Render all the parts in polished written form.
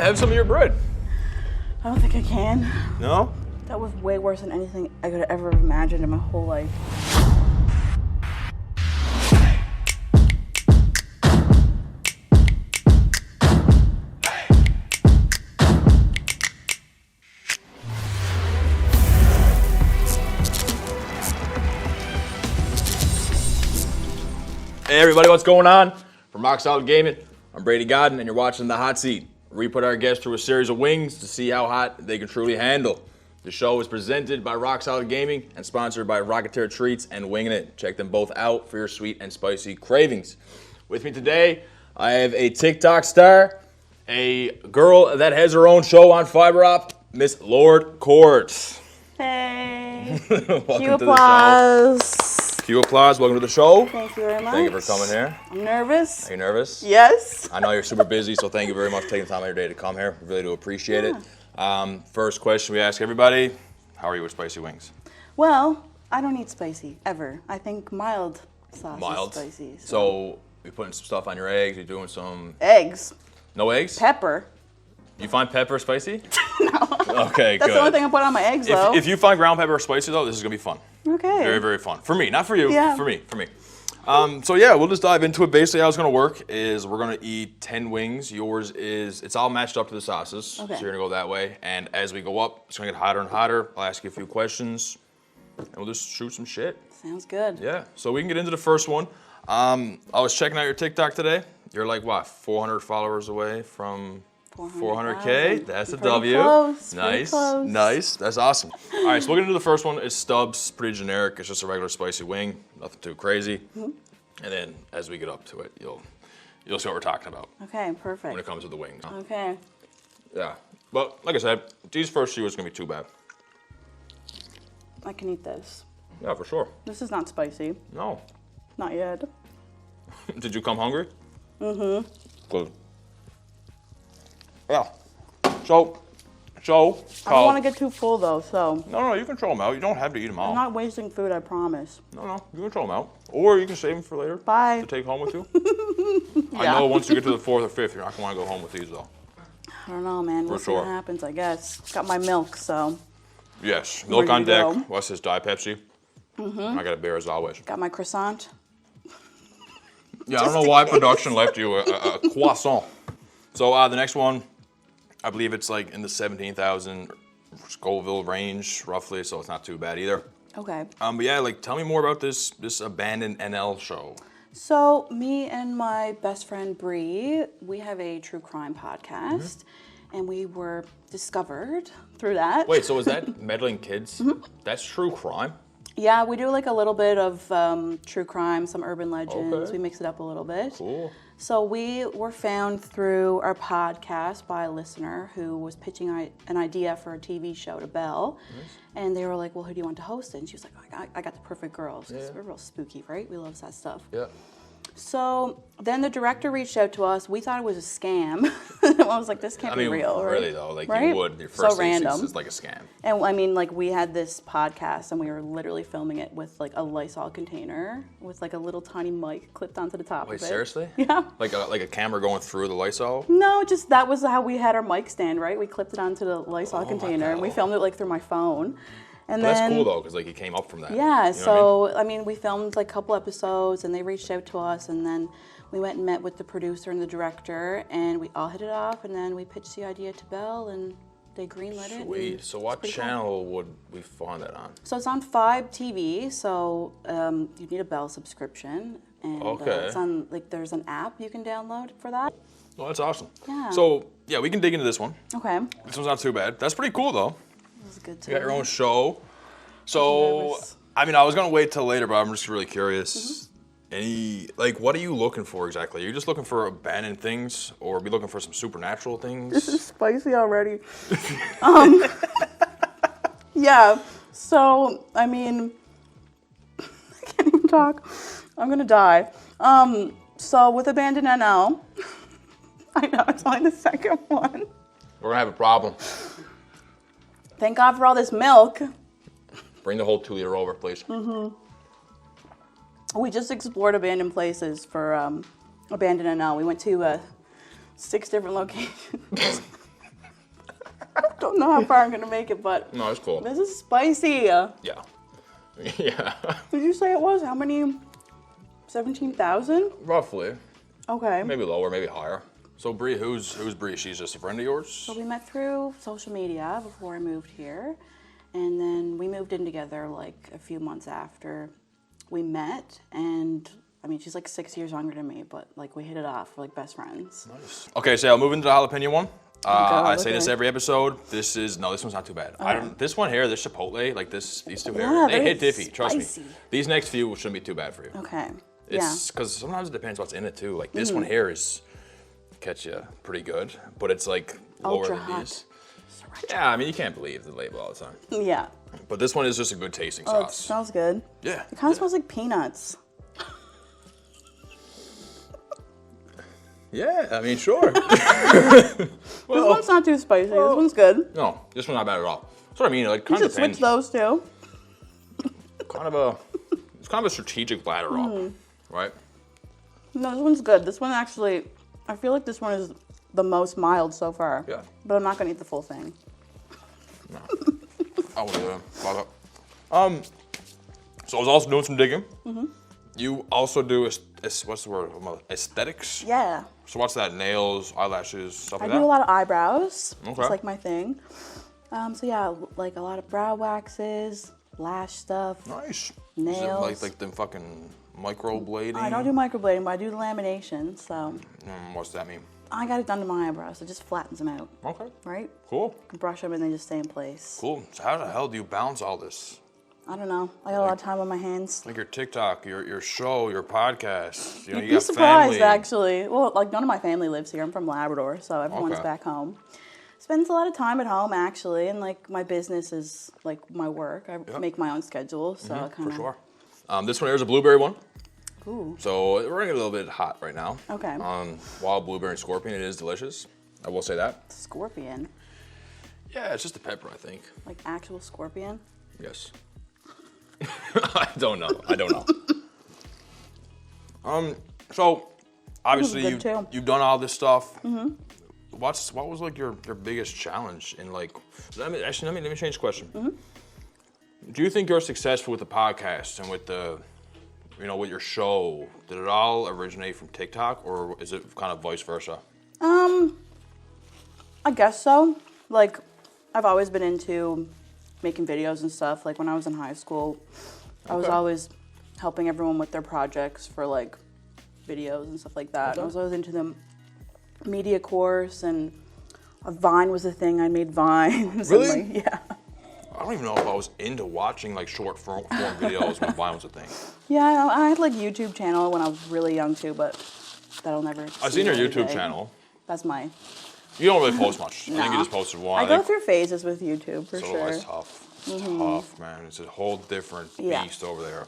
have some of your bread. I don't think I can. No? That was way worse than anything I could have ever imagined in my whole life. Hey everybody, what's going on? From Rock Solid Gaming, I'm Brady Godden, and you're watching The Hot Seat, where we put our guests through a series of wings to see how hot they can truly handle. The show is presented by Rock Solid Gaming and sponsored by Rockateer Treats and Winging It. Check them both out for your sweet and spicy cravings. With me today, I have a TikTok star, a girl that has her own show on FiberOp, Miss Lord Court. Hey. Welcome Cue to applause. the show. Cue applause. Welcome to the show. Thank you very much. Thank you for coming here. I'm nervous. Are you nervous? Yes. I know you're super busy, so thank you very much for taking the time out of your day to come here. We really do appreciate it. First question we ask everybody, how are you with spicy wings? Well, I don't eat spicy, ever. I think mild sauce is spicy. So you're putting some stuff on your eggs, you're doing some... Eggs. No eggs? Pepper. You find pepper spicy? No. Okay, That's good. the only thing I put on my eggs, though. If you find ground pepper spicy, though, this is going to be fun. Okay. Very, very fun. For me, not for you. Yeah. For me. So yeah, we'll just dive into it. Basically, how it's gonna work is we're gonna eat 10 wings. Yours is, it's all matched up to the sauces. Okay. So you're gonna go that way. And as we go up, it's gonna get hotter and hotter. I'll ask you a few questions and we'll just shoot some shit. Sounds good. Yeah, so we can get into the first one. I was checking out your TikTok today. You're like, what, 400 followers away from 400K? That's a W. Close, nice, close. nice. That's awesome. All right, so we'll get into the first one. It's Stubbs, pretty generic. It's just a regular spicy wing, nothing too crazy. And then as we get up to it, you'll see what we're talking about Okay, perfect. when it comes to the wings. Okay. Yeah, but like I said, these first few is gonna be too bad. I can eat this. Yeah, for sure. This is not spicy. No. Not yet. Did you come hungry? Mm-hmm. Good. Yeah. So. I don't want to get too full, though, so. No, you can throw them out. You don't have to eat them all. I'm not wasting food, I promise. No, you can throw them out. Or you can save them for later. Bye. To take home with you. Yeah. I know once you get to the 4th or 5th, you're not going to want to go home with these, though. I don't know, man. We'll see what happens, I guess. Got my milk, so. Yes. Milk on deck. Go. What's this, Diet Pepsi? I got a beer as always. Got my croissant. Yeah, I don't know why production left you a croissant. So the next one, I believe it's like in the 17,000 Scoville range, roughly, so it's not too bad either. Okay. But yeah, like, tell me more about this abandoned NL show. So, me and my best friend Bree, we have a true crime podcast, and we were discovered through that. Wait, so is that meddling kids? That's true crime? Yeah, we do like a little bit of true crime, some urban legends. Okay. We mix it up a little bit. Cool. So we were found through our podcast by a listener who was pitching an idea for a TV show to Belle. Nice. And they were like, well, who do you want to host it? And she was like, oh, I got the perfect girls. Because we're real spooky, right? We love that stuff. Yeah. So then the director reached out to us. We thought it was a scam. I was like, this can't be real. Really right? though, like right? you would, your first so random. is like a scam. And I mean, like we had this podcast and we were literally filming it with like a Lysol container with like a little tiny mic clipped onto the top of it. Wait, seriously? Yeah. Like a camera going through the Lysol? No, just that was how we had our mic stand, right? We clipped it onto the Lysol container and we filmed it like through my phone. And then, that's cool though, because like you came up from that. Yeah, you know so I mean, we filmed like a couple episodes and they reached out to us and then we went and met with the producer and the director and we all hit it off and then we pitched the idea to Belle and they greenlit it. Sweet. So what channel would we find that on? So it's on 5 TV, so you need a Belle subscription. And it's on, like, there's an app you can download for that. Well, that's awesome. Yeah. So, yeah, we can dig into this one. Okay. This one's not too bad. That's pretty cool, though. It was good too. You got your own show. So, I mean, I was going to wait till later, but I'm just really curious. What are you looking for exactly? Are you just looking for abandoned things, or are we looking for some supernatural things? This is spicy already. Yeah, so, I mean, I can't even talk. I'm gonna die. So with Abandoned NL, I know, it's only the second one. We're gonna have a problem. Thank God for all this milk. Bring the whole 2 liter over, please. We just explored abandoned places for Abandoned NL. We went to 6 different locations. Don't know how far I'm gonna make it, but No, it's cool. this is spicy. Yeah. Yeah. Did you say it was how many? 17,000? Roughly. Okay. Maybe lower, maybe higher. So Bree, who's Bree? She's just a friend of yours? So we met through social media before I moved here, and then we moved in together like a few months after we met. And I mean, she's like 6 years younger than me, but like we hit it off. We're like best friends. Nice. Okay, so I'll move into the jalapeno one. I say okay. this every episode. This one's not too bad. This one here, this chipotle, like these two here, Yeah, they they're hit diffy. Trust spicy. me. These next few shouldn't be too bad for you. Okay. It's because sometimes it depends what's in it too. Like this one here is catch you pretty good, but it's like lower Ultra than hot. these. Yeah, I mean you can't believe the label all the time. Yeah. But this one is just a good tasting Oh, it sauce. smells good. Yeah. It kind of smells like peanuts. Yeah, I mean sure. This one's not too spicy. This one's good. No, this one's not bad at all. That's what I mean. Like kind You of should switch depends. those two. It's kind of a strategic bladder up, right? No, this one's good. This one actually, I feel like this one is the most mild so far. Yeah. But I'm not gonna eat the full thing. I wouldn't do that. So I was also doing some digging. You also do what's the word? Aesthetics. Yeah. So what's that? Nails, eyelashes, stuff I like do that. a lot of eyebrows. Okay. It's like my thing. So yeah, like a lot of brow waxes, lash stuff. Nice. Nails. Is it like them fucking microblading? I don't do microblading, but I do the lamination. So What's that mean? I got it done to my eyebrows. It just flattens them out, Okay. right? Cool. You can brush them and they just stay in place. Cool. So how the hell do you balance all this? I don't know. I got a lot of time on my hands. Like your TikTok, your show, your podcast. You know, You'd you be got surprised, family. actually. Well, like none of my family lives here. I'm from Labrador, so everyone's Okay. back home. Spends a lot of time at home, actually, and like my business is like my work. I make my own schedule, so I kind For of. sure. This one here is a blueberry one. Ooh. So we're running a little bit hot right now. Okay. Wild blueberry and scorpion, it is delicious. I will say that. Scorpion, Yeah, it's just the pepper, I think. like actual scorpion. Yes. I don't know. So obviously good too. you've done all this stuff. What was like your biggest challenge in like? Let me change the question. Do you think you're successful with the podcast and with the, with your show? Did it all originate from TikTok, or is it kind of vice versa? I guess so. Like, I've always been into making videos and stuff. Like when I was in high school, I was Okay. always helping everyone with their projects for like videos and stuff like that. Okay. I was always into the media course, and Vine was a thing. I made Vines. Really? And, like, yeah. I don't even know if I was into watching like short form videos when Vine was a thing. Yeah, I had like YouTube channel when I was really young too, but that'll never. I've see seen your the light of YouTube day. channel. That's my. You don't really post much. I think you No. just posted one. I go through phases with YouTube for So sure. it's tough. It's tough, man. It's a whole different Yeah. beast over there.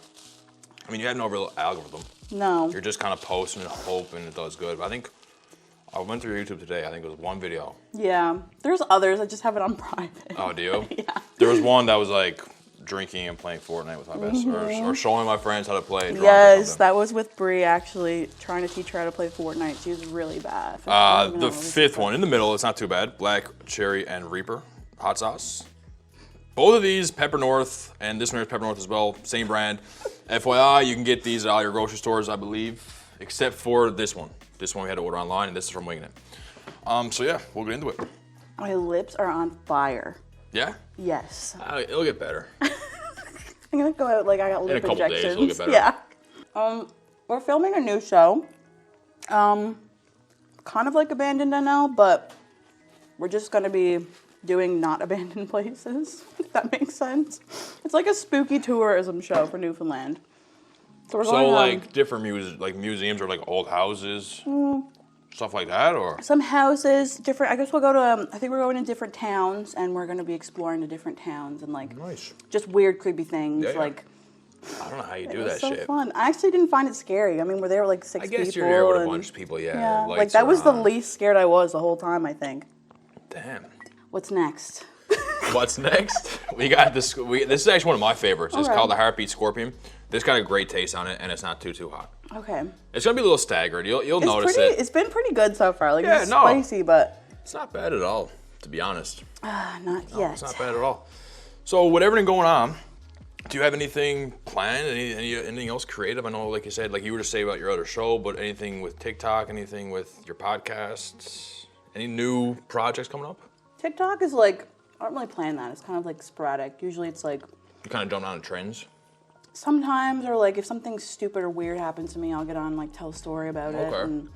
I mean, you have no real algorithm. No. You're just kind of posting and hoping it does good. But I think I went through YouTube today. I think it was one video. Yeah. There's others. I just have it on private. Oh, do you? Yeah. There was one that was like drinking and playing Fortnite with my best, or showing my friends how to play. drunk or Yes, something. that was with Bree actually trying to teach her how to play Fortnite. She was really bad. I don't even know The what it was fifth about. one in the middle, it's not too bad. Black cherry and Reaper hot sauce. Both of these, Pepper North, and this one is Pepper North as well, same brand. FYI, you can get these at all your grocery stores, I believe, except for this one. This one we had to order online, and this is from Winging It. So yeah, we'll get into it. My lips are on fire. Yeah? Yes. It'll get better. I'm gonna go out like I got lip a couple days, injections. it'll get better. Yeah. We're filming a new show. Kind of like Abandoned NL, but we're just gonna be doing not abandoned places, if that makes sense. It's like a spooky tourism show for Newfoundland. So we're So going like different museums or like old houses, stuff like that, or? some houses, different. I guess we'll go to. I think we're going to different towns, and we're going to be exploring the different towns and like Nice. just weird, creepy things. Yeah, yeah. Like I don't know how you it do was that so shit. fun. I actually didn't find it scary. I mean, there were like six I people. guess you're here with a and- bunch of people, yeah. Yeah, like lights that was the are on. least scared I was the whole time. I think. Damn. What's next? What's next? We got this. This is actually one of my favorites. It's Okay. called the Heartbeat Scorpion. This got a great taste on it, and it's not too hot. Okay. It's gonna be a little staggered. You'll It's notice pretty. it. It's been pretty good so far. Like Yeah, it's no. spicy, but It's not bad at all. to be honest. Not No, yet. it's not bad at all. So with everything going on, do you have anything planned? Anything else creative? I know, like you said, like you were just saying about your other show, but anything with TikTok, anything with your podcasts, any new projects coming up? TikTok is like, I don't really plan that. It's kind of like sporadic. Usually it's like, You kind of jump on trends? sometimes, or like if something stupid or weird happens to me, I'll get on like tell a story about it. Okay.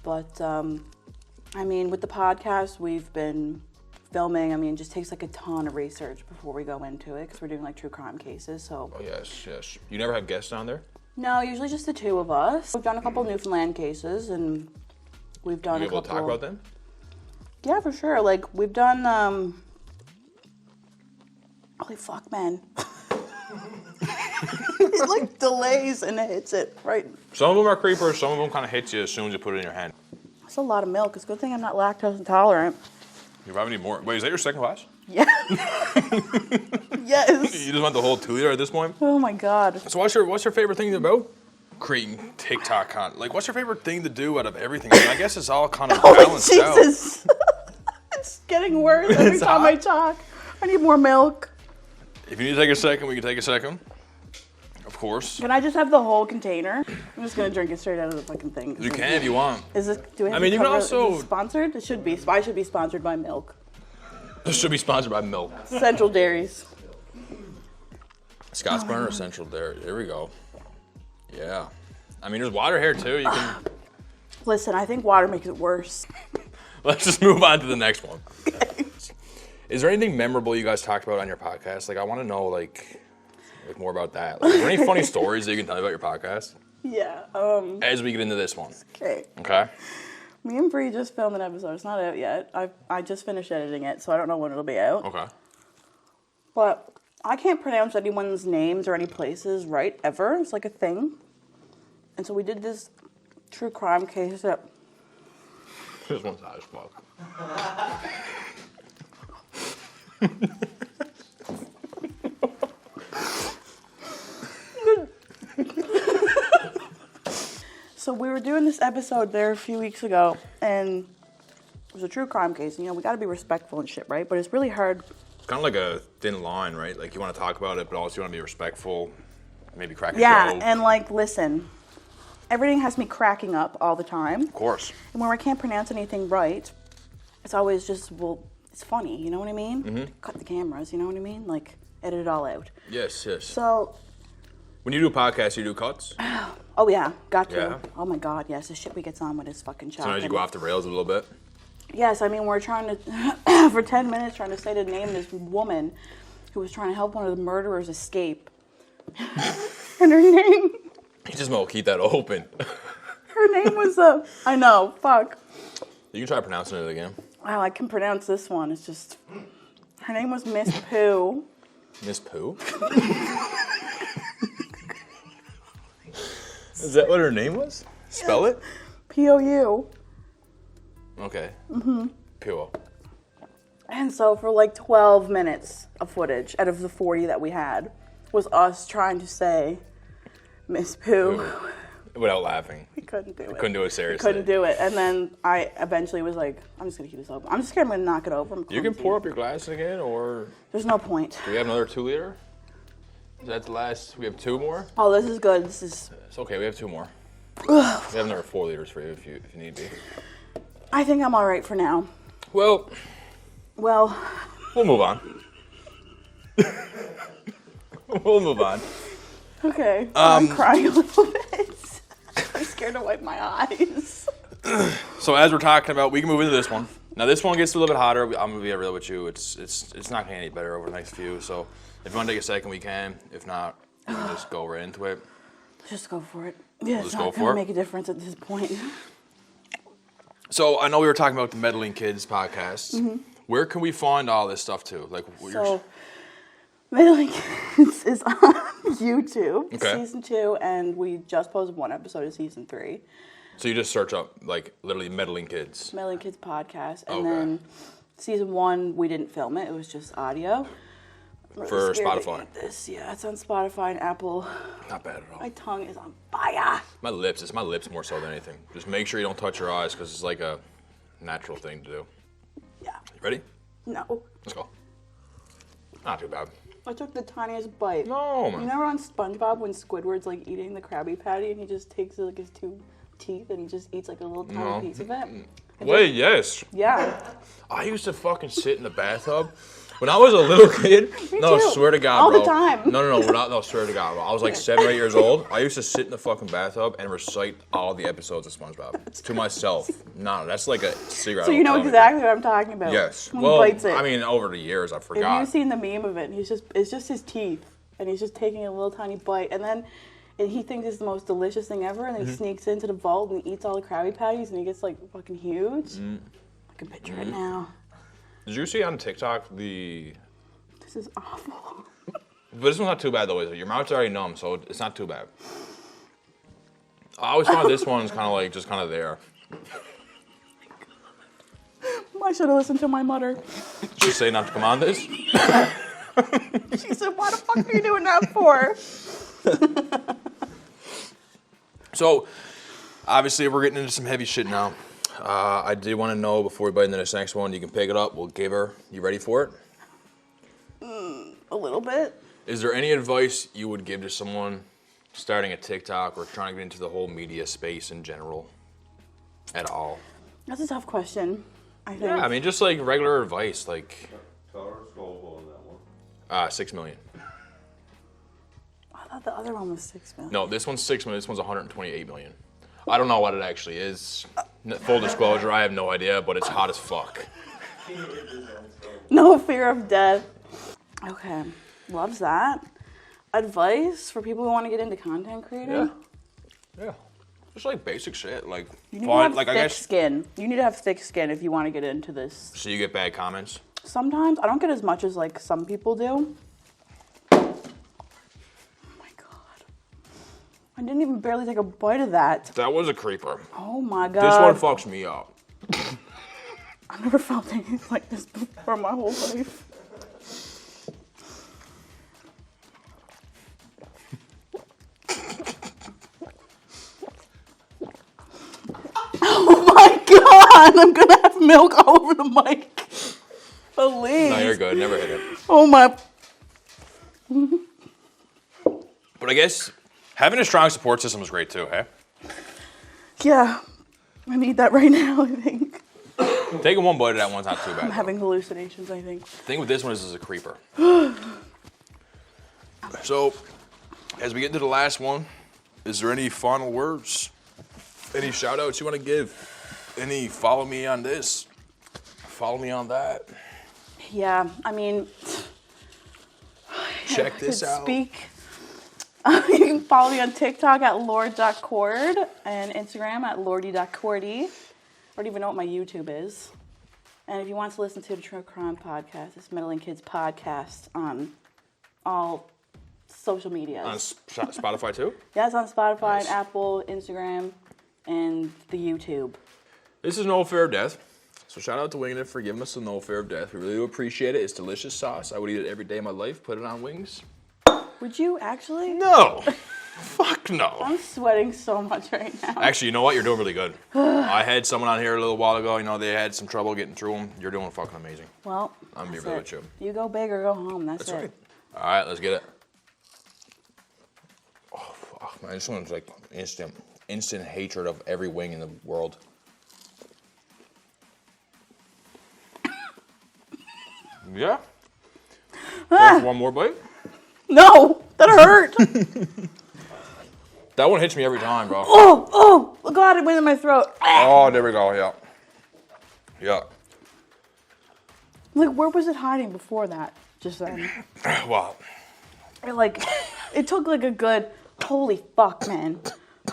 But I mean, with the podcast, we've been filming. I mean, it just takes like a ton of research before we go into it because we're doing like true crime cases. So. Oh yes, yes. You never have guests on there? No, usually just the two of us. We've done a couple Newfoundland cases, and we've done You a able couple. to talk about them? Yeah, for sure. Like we've done. Holy fuck, man! It like delays and it hits it right. Some of them are creepers. Some of them kind of hits you as soon as you put it in your hand. That's a lot of milk. It's a good thing I'm not lactose intolerant. You probably need more. Wait, is that your second glass? Yeah. Yes. You just want the whole 2 liter at this point? Oh my god. So what's your favorite thing about creating TikTok content? Like, what's your favorite thing to do out of everything? I mean, I guess it's all kind of Oh balanced out. Jesus. It's getting worse every It's time hot. I talk. I need more milk. If you need to take a second, we can take a second. Of course. Can I just have the whole container? I'm just gonna drink it straight out of the fucking thing. You can if you want. Is this? Do we have I mean, to you can cover- also- is this sponsored? It should be. I should be sponsored by milk. This should be sponsored by milk. Central Dairies. Scott's Burner Essential there. There we go. Yeah. I mean, there's water here too. You can. Listen, I think water makes it worse. Let's just move on to the next one. Is there anything memorable you guys talked about on your podcast? Like, I want to know, like more about that. Like, are there any funny stories that you can tell me about your podcast? Yeah. As we get into this one. Okay. Okay. Me and Bree just filmed an episode. It's not out yet. I just finished editing it, so I don't know when it'll be out. Okay. But I can't pronounce anyone's names or any places right ever. It's like a thing. And so we did this true crime case that. This one's hot as fuck. So we were doing this episode there a few weeks ago, and it was a true crime case. And, you know, we got to be respectful and shit, right? But it's really hard. It's kind of like a thin line, right? Like, you want to talk about it, but also you want to be respectful. Maybe crack a Yeah, joke. and like, listen, everything has me cracking up all the time. Of course. And when I can't pronounce anything right, it's always just, well, it's funny, you know what I mean? Mm-hmm. Cut the cameras, you know what I mean? Like, edit it all out. Yes, yes. So, When you do a podcast, you do cuts. oh yeah, got to. Yeah. Oh my god, yes, the shit we gets on with is fucking shocking. Sometimes you go off the rails a little bit. Yes, I mean, we're trying to, for 10 minutes, trying to say the name of this woman who was trying to help one of the murderers escape. And her name, You just want to keep that open. her name was, I know, fuck. You can try pronouncing it again. Wow, I can pronounce this one. It's just, her name was Miss Pooh. Miss Pooh? Is that what her name was? Spell it? P-O-U. Okay. Mm-hmm. Pooh. And so for like 12 minutes of footage out of the 40 that we had was us trying to say Miss Pooh. Without laughing. We couldn't do it. Couldn't do it seriously. Couldn't do it. And then I eventually was like, I'm just going to keep this open. I'm just scared I'm going to knock it over. I'm You can clumsy. pour up your glass again, or There's no point. do we have another 2 liter? Is that the last? We have 2 more? Oh, this is good. This is... It's okay, we have 2 more. We have another 4 liters for you if you need be. I think I'm all right for now. Well, Well, we'll move on. We'll move on. okay. I'm crying a little bit. I'm scared to wipe my eyes. So as we're talking about, we can move into this one. Now this one gets a little bit hotter. I'm gonna be real with you. It's not gonna get any better over the next few. So if you want to take a second, we can. If not, we can just go right into it. Just go for it. Yeah, it's Let's not go going for to it. make a difference at this point. So I know we were talking about the Meddling Kids podcast. Mm-hmm. Where can we find all this stuff too? Like, So, Meddling Kids is on YouTube, Okay. season 2, and we just posted 1 episode of season 3. so you just search up like literally Meddling Kids. Meddling Kids podcast, and Okay. then season 1 we didn't film it; it was just audio. I'm really For scared to Spotify. get this, yeah, it's on Spotify and Apple. Not bad at all. My tongue is on fire. My lips. It's my lips more so than anything. Just make sure you don't touch your eyes because it's like a natural thing to do. Yeah. You ready? No. Let's go. Not too bad. I took the tiniest bite. No, man. You remember on SpongeBob when Squidward's like eating the Krabby Patty and he just takes like his 2 teeth and he just eats like a little tiny piece of it? Wait, yes. Yeah. I used to fucking sit in the bathtub when I was a little kid. No, too. swear to God, All bro. the time. No, swear to God, bro. I was like 7 or 8 years old. I used to sit in the fucking bathtub and recite all the episodes of SpongeBob to myself. No, that's like a secret. So you know exactly what I'm talking about. Yes. When Well, he bites it. I mean, over the years, I If forgot. you've seen the meme of it, it's just his teeth, and he's just taking a little tiny bite, and he thinks it's the most delicious thing ever, and then he sneaks into the vault and he eats all the Krabby Patties, and he gets like fucking huge. I can picture it now. Did you see on TikTok the... This is awful. But this one's not too bad, though, is it? Your mouth's already numb, so it's not too bad. I always found this one's kind of like, just kind of there. I should have listened to my mother. Did you say not to come on this? She said, "Why the fuck are you doing that for?" So, obviously, we're getting into some heavy shit now. I did want to know, before we bite into this next one, you can pick it up. We'll give her. You ready for it? A little bit. Is there any advice you would give to someone starting a TikTok or trying to get into the whole media space in general at all? That's a tough question, I think. Yeah, I mean, just like regular advice, like... Tell her skull on that one. 6 million. I thought the other one was 6 million. No, this one's 6 million. This one's 128 million. I don't know what it actually is. Full disclosure, I have no idea, but it's hot as fuck. No fear of death. Okay, loves that. Advice for people who want to get into content creating? Yeah. Just like basic shit, like You need fun, to have like I thick guess. skin. You need to have thick skin if you want to get into this. So you get bad comments. Sometimes I don't get as much as like some people do. Oh my god! I didn't even barely take a bite of that. That was a creeper. Oh my god! This one fucks me up. I've never felt anything like this before in my whole life. Oh my god! I'm gonna have milk all over the mic. Please. No, you're good. Never hit it. Oh my. But I guess having a strong support system is great too, hey? Yeah. I need that right now, I think. Taking one bite of that one's not too bad. I'm having hallucinations, I think. The thing with this one is it's a creeper. So, as we get into the last one, is there any final words? Any shout outs you want to give? Any follow me on this? Follow me on that? Yeah, I mean, Check this out. Speak. You can follow me on TikTok at lord.cord and Instagram at lordy.cordy. I don't even know what my YouTube is. And if you want to listen to the True Crime Podcast, it's Middling Kids Podcast on all social medias. On Spotify too? Yeah, it's on Spotify, Nice. and Apple, Instagram, and the YouTube. This is No Fear of Death. So shout out to Winging It for giving us the No Fear of Death. We really do appreciate it. It's delicious sauce. I would eat it every day of my life. Put it on wings. Would you actually? No. Fuck no. I'm sweating so much right now. Actually, you know what? You're doing really good. I had someone on here a little while ago. You know, they had some trouble getting through them. You're doing fucking amazing. Well, I'm that's here it. with you. You go big or go home. That's it. Right. All right, let's get it. Oh, fuck, man. This one's like instant hatred of every wing in the world. Yeah? Just one more bite? No, that hurt. That one hits me every time, bro. Oh, God, it went in my throat. Oh, there we go, yeah. Yeah. Like, where was it hiding before that? Just then. Wow. It took like a good, holy fuck, man.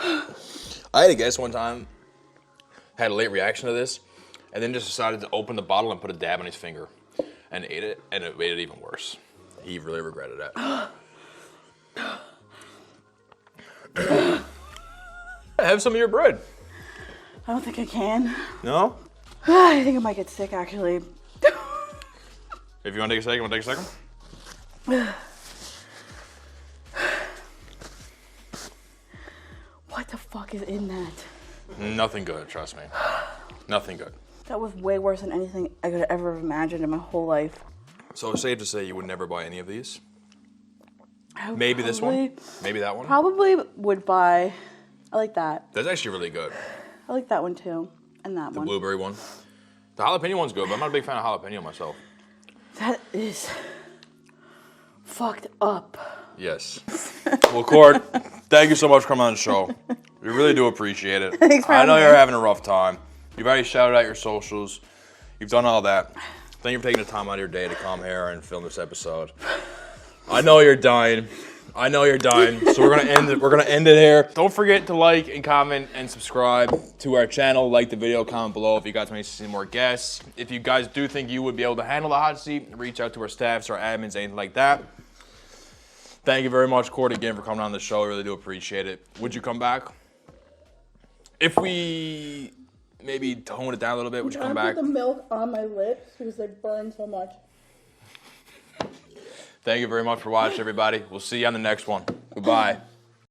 I had a guest one time, had a late reaction to this, and then just decided to open the bottle and put a dab on his finger and ate it, and it made it even worse. He really regretted that. Have some of your bread. I don't think I can. No? I think I might get sick, actually. If you want to take a second, want to take a second? What the fuck is in that? Nothing good, trust me. Nothing good. That was way worse than anything I could ever have imagined in my whole life. So it's safe to say you would never buy any of these? Maybe this one? Maybe that one? Probably would buy. I like that. That's actually really good. I like that one too. And that one. The blueberry one. The jalapeno one's good, but I'm not a big fan of jalapeno myself. That is fucked up. Yes. Well, Cord, thank you so much for coming on the show. We really do appreciate it. Thanks for I know having you're me. having a rough time. You've already shouted out your socials. You've done all that. Thank you for taking the time out of your day to come here and film this episode. I know you're dying. So we're gonna end it. We're gonna end it here. Don't forget to like and comment and subscribe to our channel. Like the video, comment below if you guys want to see more guests. If you guys do think you would be able to handle the hot seat, reach out to our staffs, our admins, anything like that. Thank you very much, Cord, again for coming on the show. I really do appreciate it. Would you come back? If we maybe tone it down a little bit, would you come back? I put the milk on my lips because they burn so much. Thank you very much for watching, everybody. We'll see you on the next one. Goodbye.